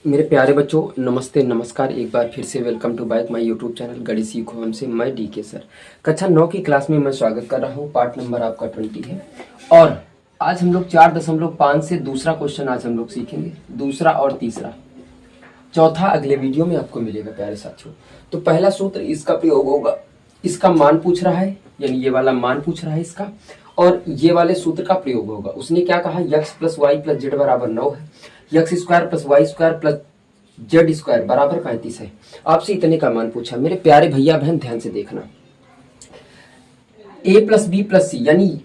मेरे प्यारे बच्चों, नमस्ते नमस्कार। एक बार फिर से welcome to back my YouTube channel गणित सीखो हमसे। मैं डीके सर कक्षा 9 की क्लास में मैं स्वागत कर रहा हूँ। पार्ट नंबर आपका 20 है और आज हम लोग 4.5 से दूसरा क्वेश्चन आज हम लोग सीखेंगे। दूसरा और तीसरा, चौथा अगले वीडियो में आपको मिलेगा प्यारे साथियों। तो पहला सूत्र इसका प्रयोग होगा, इसका मान पूछ रहा है, यानी ये वाला मान पूछ रहा है इसका, और ये वाले सूत्र का प्रयोग होगा। उसने क्या कहा, x plus y plus z बराबर 9 है, x square plus y square plus z square बराबर 35 है। आपसे इतने का मान पूछा। मेरे प्यारे भैया बहन ध्यान से देखना, a plus b plus c यानी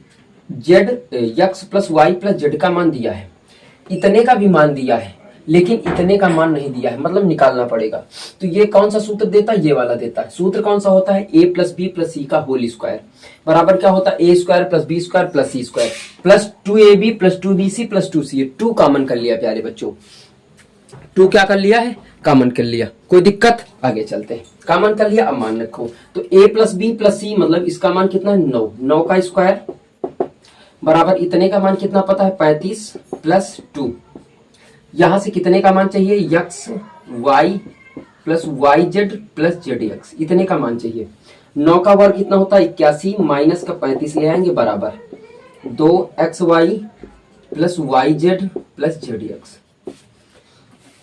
z x plus y plus z का मान दिया है, इतने का भी मान दिया है, लेकिन इतने का मान नहीं दिया है, मतलब निकालना पड़ेगा। तो ये कौन सा सूत्र देता है, ये वाला देता है। सूत्र कौन सा होता है, a plus b plus c का होल स्क्वायर बराबर क्या होता है, a square plus b square plus c square plus 2ab plus 2bc plus 2ca। 2 common कर लिया प्यारे बच्चों, 2 क्या कर लिया है, कॉमन कर लिया। कोई दिक्कत, आगे चलते हैं। कॉमन कर लिया, अब मान रखो। तो a प्लस बी प्लस सी मतलब इसका मान कितना है, 9। 9 का स्क्वायर बराबर इतने का मान कितना पता है, 35 प्लस 2। यहां से कितने का मान चाहिए, x y plus y z plus z x, इतने का मान चाहिए। 9 का वर्ग कितना होता है, 81 माइनस का 35 ले आएंगे बराबर 2xy plus y z plus z x.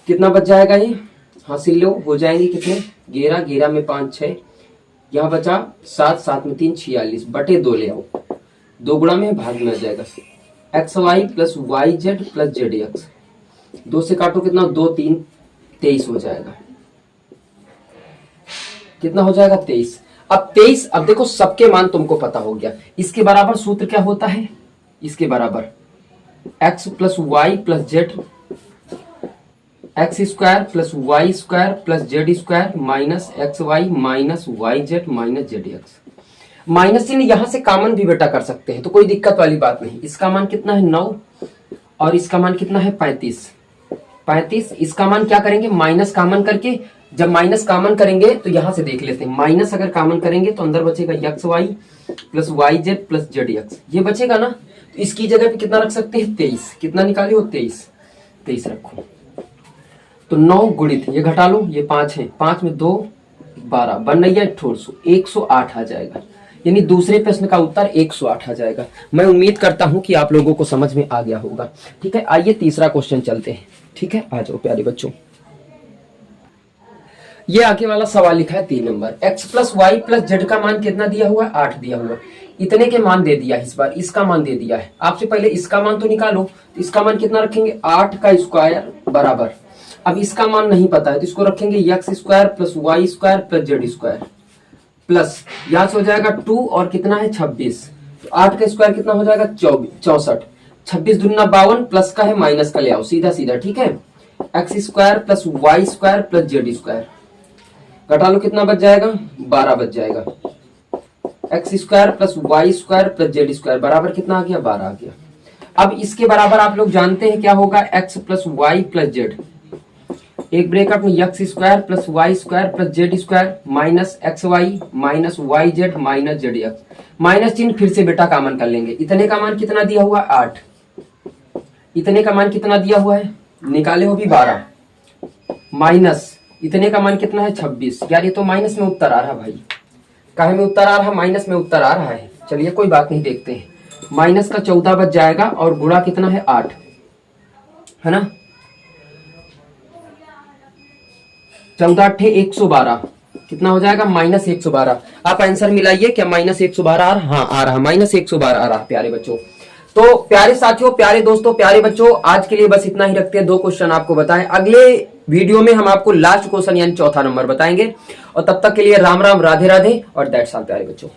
कितना बच जाएगा, ये हासिल लो हो जाएंगे कितने, 11 11 में 5 6, यहाँ बचा 7 7 में 3 46 बटे 2 ले आओ, 2 गुणा में भाग में आ जाएगा xy plus y z plus z x. 2 से काटो कितना, 2 3 23 हो जाएगा। कितना हो जाएगा, 23। अब 23, अब देखो सबके मान तुमको पता हो गया। इसके बराबर सूत्र क्या होता है, इसके बराबर x plus y plus z, x square plus y square plus z square minus x y minus y z minus z x. Minus चिन्ह यहां से कॉमन भी बेटा कर सकते हैं, तो कोई दिक्कत वाली बात नहीं। इसका मान कितना है, 9, और इसका मान कितना है, 35। 35, इसका मान क्या करेंगे, माइनस कॉमन करके। जब माइनस कॉमन करेंगे तो यहां से देख लेते हैं, माइनस अगर कॉमन करेंगे तो अंदर बचेगा x y plus y z plus z x, ये बचेगा ना। तो इसकी जगह पे कितना रख सकते हैं, 23। कितना निकाले हो, 23 रखो। तो 9 गुणित ये घटा लो, ये 5 है, 5 में 2 12 बन रही है 108 आ जाएगा। यानी दूसरे प्रश्न का उत्तर 108 आ जाएगा। मैं उम्मीद करता हूं कि आप लोगों को समझ में आ गया होगा। ठीक है, आइए तीसरा क्वेश्चन चलते हैं। ठीक है, आ जाओ प्यारे बच्चों। ये आगे वाला सवाल लिखा है 3 number. x plus y plus z का मान कितना दिया हुआ है, 8 दिया हुआ। इतने के मान दे दिया है, इस बार इसका मान दे दिया है। आपसे पहले इसका मान तो निकालो। तो इसका मान कितना रखेंगे, 8 का स्क्वायर बराबर, अब इसका मान नहीं पता है तो इसको रखेंगे x square plus y square plus z square plus यहां से हो जाएगा 2 और कितना है 26। तो 8 का स्क्वायर कितना हो जाएगा, 64। 26 दूना 52 प्लस का है माइनस का ले आओ, सीधा सीधा। ठीक है, x square plus y square plus z square घटा लो, कितना बच जाएगा, 12 बच जाएगा। X square plus y square plus z square बराबर कितना आ गया, 12 आ गया। अब इसके बराबर आप लोग जानते हैं क्या होगा, x plus y plus z, एक ब्रेकअप में x square plus y square plus z square minus x y minus y z minus z x. Minus चिन्ह फिर से बेटा कॉमन कर लेंगे। इतने का मान कितना दिया हुआ, 8। इतने का मान कितना दिया हुआ है, निकाले हो भी 12 माइनस इतने का मान कितना है, 26। यार ये तो माइनस में उत्तर आ रहा भाई, काहे में उत्तर आ रहा, माइनस में उत्तर आ रहा है। चलिए कोई बात नहीं, देखते हैं। माइनस का 14 बच जाएगा और गुणा कितना है, 8 है ना। 14 8 112 कितना हो जाएगा, माइनस 112। आप आंसर मिलाइए, क्या माइनस 112 आ रहा, हाँ आ रहा, माइनस 112 आ रहा प्यारे बच्चों। तो प्यारे साथियों, प्यारे दोस्तों, प्यारे बच्चों, आज के लिए बस इतना ही रखते हैं। 2 क्वेश्चन आपको बताएं, अगले वीडियो में हम आपको लास्ट क्वेश्चन यानी चौथा नंबर बताएंगे। और तब तक के लिए राम राम, राधे राधे और दैट्स ऑल प्यारे बच्चों।